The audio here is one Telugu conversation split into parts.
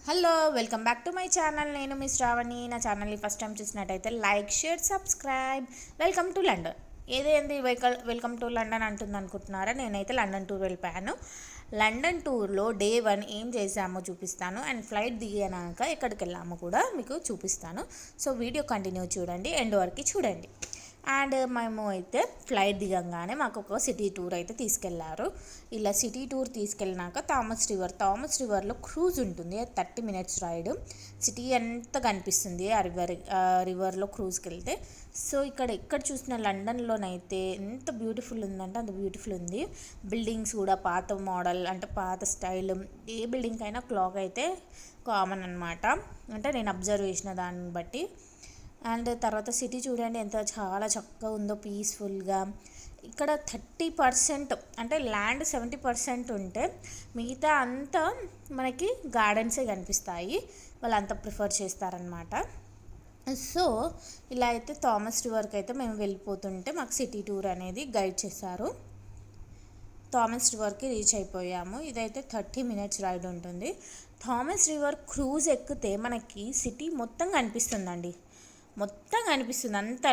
Hello welcome back to my channel. నేను మీ శ్రావణి. నా ఛానల్ని ఫస్ట్ టైం చూసినట్టయితే like, share, subscribe. Welcome to London. ఏదేంది వెల్కమ్ టు లండన్ అంటుంది అనుకుంటున్నారా? నేనైతే లండన్ టూర్ వెళ్ళిపోయాను. లండన్ టూర్లో డే 1 ఏం చేసామో చూపిస్తాను, అండ్ ఫ్లైట్ దిగాక ఎక్కడికి వెళ్ళామో కూడా మీకు చూపిస్తాను. సో వీడియో కంటిన్యూ చూడండి, ఎండ్ వరకు చూడండి. అండ్ మేము అయితే ఫ్లైట్ దిగంగానే మాకు ఒక సిటీ టూర్ అయితే తీసుకెళ్లారు. ఇలా సిటీ టూర్ తీసుకెళ్ళినాక థామస్ రివర్లో క్రూజ్ ఉంటుంది. 30 మినిట్స్ రైడ్. సిటీ అంతా కనిపిస్తుంది ఆ రివర్లో క్రూజ్కి వెళ్తే. సో ఎక్కడ చూసిన లండన్లోనైతే ఎంత బ్యూటిఫుల్ ఉందంటే అంత బ్యూటిఫుల్ ఉంది. బిల్డింగ్స్ కూడా పాత మోడల్, అంటే పాత స్టైల్. ఏ బిల్డింగ్ అయినా క్లాక్ అయితే కామన్ అనమాట, అంటే నేను అబ్జర్వ్ చేసిన దాన్ని బట్టి. అండ్ తర్వాత సిటీ చూడండి ఎంత చాలా చక్కగా ఉందో, పీస్ఫుల్గా. ఇక్కడ 30% అంటే ల్యాండ్ 70% ఉంటే మిగతా అంతా మనకి గార్డెన్సే కనిపిస్తాయి. వాళ్ళు అంతా ప్రిఫర్ చేస్తారనమాట. సో ఇలా అయితే థామస్ రివర్కి అయితే మేము వెళ్ళిపోతుంటే మాకు సిటీ టూర్ అనేది గైడ్ చేశారు. థామస్ రివర్కి రీచ్ అయిపోయాము. ఇదైతే 30 మినిట్స్ రైడ్ ఉంటుంది. థామస్ రివర్ క్రూజ్ ఎక్కితే మనకి సిటీ మొత్తం కనిపిస్తుందండి, మొత్తం కనిపిస్తుంది. అంత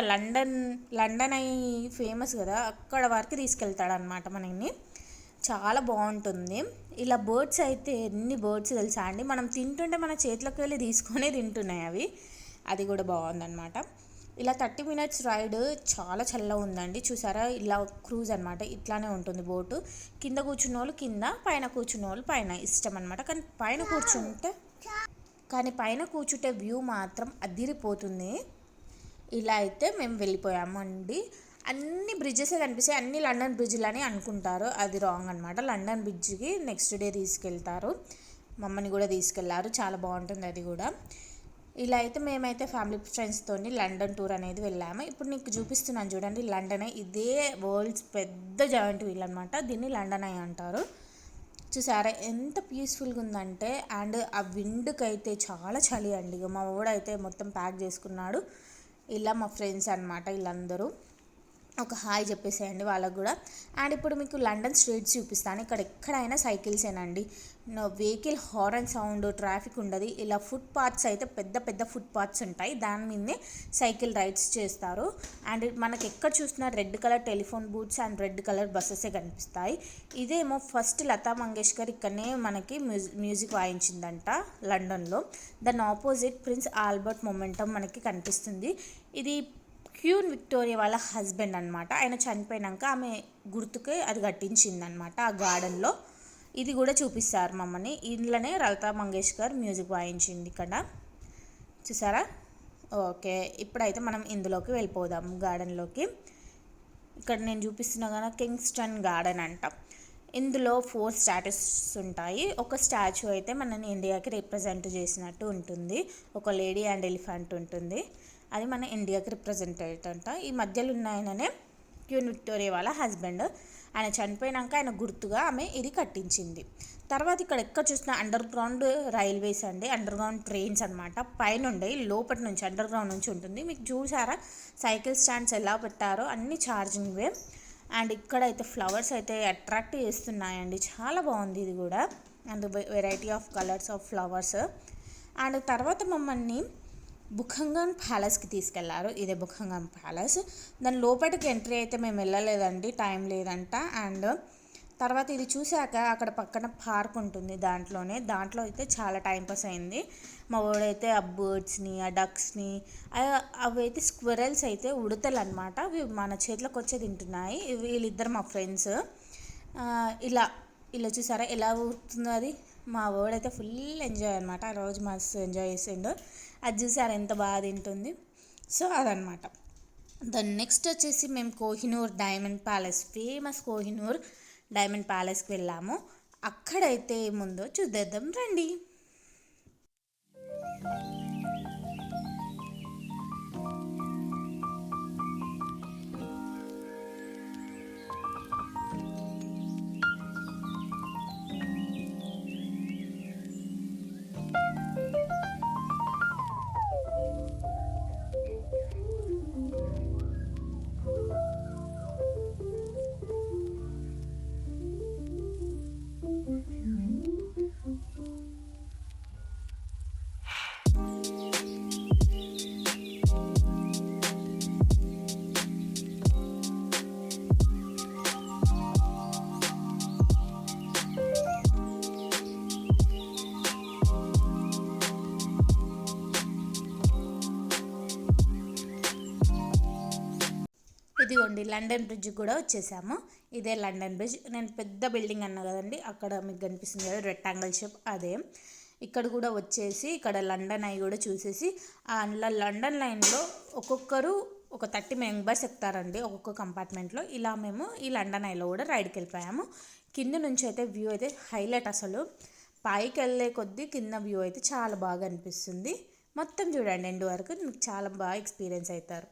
లండన్ అయి ఫేమస్ కదా, అక్కడ వరకు తీసుకెళ్తాడనమాట మనల్ని. చాలా బాగుంటుంది. ఇలా బర్డ్స్ అయితే ఎన్ని బర్డ్స్ తెలుసా అండి, మనం తింటుంటే మన చేతిలోకి వెళ్ళి తీసుకొని తింటున్నాయి అవి. అది కూడా బాగుందన్నమాట. ఇలా 30 మినిట్స్ రైడ్ చాలా చల్లగా ఉందండి. చూసారా, ఇలా క్రూజ్ అనమాట. ఇట్లానే ఉంటుంది బోటు. కింద కూర్చున్న వాళ్ళు కింద, పైన కూర్చున్న వాళ్ళు పైన, ఇష్టం అనమాట. కానీ పైన కూర్చుంటే వ్యూ మాత్రం అదిరిపోతుంది. ఇలా అయితే మేము వెళ్ళిపోయాము అండి. అన్ని బ్రిడ్జెసే కనిపిస్తాయి, అన్ని లండన్ బ్రిడ్జ్లని అనుకుంటారు. అది రాంగ్ అనమాట. లండన్ బ్రిడ్జ్కి నెక్స్ట్ డే తీసుకెళ్తారు. మమ్మల్ని కూడా తీసుకెళ్లారు, చాలా బాగుంటుంది అది కూడా. ఇలా అయితే మేమైతే ఫ్యామిలీ ఫ్రెండ్స్తో లండన్ టూర్ అనేది వెళ్ళాము. ఇప్పుడు నీకు చూపిస్తున్నాను చూడండి, లండన్ ఐ. ఇదే వరల్డ్స్ పెద్ద జాయింట్ వీల్ అనమాట. దీన్ని లండన్ ఐ అంటారు. చూసారా ఎంత పీస్ఫుల్గా ఉందంటే. అండ్ ఆ విండ్కి అయితే చాలా చలి అండి. మా వాడైతే మొత్తం ప్యాక్ చేసుకున్నాడు. ఇలా మా ఫ్రెండ్స్ అనమాట వీళ్ళందరూ. ఒక హాయ్ చెప్పేసేయండి వాళ్ళకు కూడా. అండ్ ఇప్పుడు మీకు లండన్ స్ట్రీట్స్ చూపిస్తాను. ఇక్కడ ఎక్కడైనా సైకిల్సేనండి. వెహికల్ హారన్ సౌండ్, ట్రాఫిక్ ఉండదు. ఇలా ఫుట్ పాత్స్ అయితే పెద్ద పెద్ద ఫుట్ పాత్స్ ఉంటాయి, దాని మీదనే సైకిల్ రైడ్స్ చేస్తారు. అండ్ మనకి ఎక్కడ చూసినా red colour telephone booths and red colour బస్సెసే కనిపిస్తాయి. ఇదేమో ఫస్ట్ లతా మంగేష్కర్ ఇక్కడనే మనకి మ్యూజిక్ వాయించిందంట లండన్లో. దాని ఆపోజిట్ ప్రిన్స్ ఆల్బర్ట్ మొమెంటం మనకి కనిపిస్తుంది. ఇది క్వీన్ విక్టోరియా వాళ్ళ హస్బెండ్ అనమాట. ఆయన చనిపోయినాక ఆమె గుర్తుకే అది కట్టించిందనమాట ఆ గార్డెన్లో. ఇది కూడా చూపిస్తారు మమ్మల్ని. ఇంట్లోనే లతా మంగేష్కర్ మ్యూజిక్ వాయించింది ఇక్కడ. చూసారా? ఓకే, ఇప్పుడైతే మనం ఇందులోకి వెళ్ళిపోదాం, గార్డెన్లోకి. ఇక్కడ నేను చూపిస్తున్నా కదా, కింగ్స్టన్ గార్డెన్ అంట. ఇందులో 4 స్టాట్యూస్ ఉంటాయి. ఒక స్టాచ్యూ అయితే మనని ఇండియాకి రిప్రజెంట్ చేసినట్టు ఉంటుంది. ఒక లేడీ అండ్ ఎలిఫెంట్ ఉంటుంది, అది మన ఇండియాకి రిప్రజెంట్ అవుతుంట. ఈ మధ్యలో ఉన్న ఆయననే క్వీన్ విక్టోరియా వాళ్ళ హస్బెండ్. ఆయన చనిపోయినాక ఆయన గుర్తుగా ఆమె ఇది కట్టించింది. తర్వాత ఎక్కడ చూసిన అండర్ గ్రౌండ్ రైల్వేస్ అండి, అండర్ గ్రౌండ్ ట్రైన్స్ అనమాట. పైన ఉండే లోపటి నుంచి అండర్ గ్రౌండ్ నుంచి ఉంటుంది. మీకు చూసారా సైకిల్ స్టాండ్స్ ఎలా పెట్టారో, అన్ని ఛార్జింగ్వే. అండ్ ఇక్కడైతే ఫ్లవర్స్ అయితే అట్రాక్ట్ చేస్తున్నాయండి, చాలా బాగుంది ఇది కూడా. And variety of colours of flowers. And తర్వాత మమ్మల్ని బుకింగ్హామ్ ప్యాలెస్కి తీసుకెళ్లారు. ఇదే బుకింగ్హామ్ ప్యాలెస్. దాని లోపలికి ఎంట్రీ అయితే మేము వెళ్ళలేదండి, టైం లేదంట. అండ్ తర్వాత ఇది చూశాక అక్కడ పక్కన పార్క్ ఉంటుంది, దాంట్లో అయితే చాలా టైంపాస్ అయింది. మా వాడైతే ఆ బర్డ్స్ని, ఆ డక్స్ని, అవి అయితే స్క్విరల్స్ అయితే ఉడతలు అనమాట, అవి మన చేతిలోకి వచ్చే తింటున్నాయి. వీళ్ళిద్దరు మా ఫ్రెండ్స్. ఇలా ఇలా చూసారా ఎలా ఊరుతుందో అది. మా వాడైతే ఫుల్ ఎంజాయ్ అనమాట, ఆ రోజు మస్తు ఎంజాయ్ చేసిండు. అది చూసారా ఎంత బాగా తింటుంది. సో అదనమాట. దాని నెక్స్ట్ వచ్చేసి మేము Kohinoor diamond palace, famous Kohinoor diamond ప్యాలెస్కి వెళ్ళాము. అక్కడైతే ఏముందో చూద్దాం రండి. ఇదిగోండి లండన్ బ్రిడ్జ్ కూడా వచ్చేసాము. ఇదే లండన్ బ్రిడ్జ్. నేను పెద్ద బిల్డింగ్ అన్నా కదండి, అక్కడ మీకు కనిపిస్తుంది కదా రెక్టాంగిల్ షేప్, అదే. ఇక్కడ కూడా వచ్చేసి ఇక్కడ లండన్ ఐ కూడా చూసేసి అందులో లండన్ లైన్లో ఒక్కొక్కరు ఒక 30 మెంబర్స్ ఎక్కుతారండి ఒక్కొక్క కంపార్ట్మెంట్లో. ఇలా మేము ఈ లండన్ ఐలో కూడా రైడ్కి వెళ్ళిపోయాము. కింద నుంచి అయితే వ్యూ అయితే హైలైట్. అసలు పైకి వెళ్ళే కొద్దీ కింద వ్యూ అయితే చాలా బాగా అనిపిస్తుంది. మొత్తం చూడండి ఎండ్ వరకు, మీకు చాలా బాగా ఎక్స్పీరియన్స్ అవుతారు.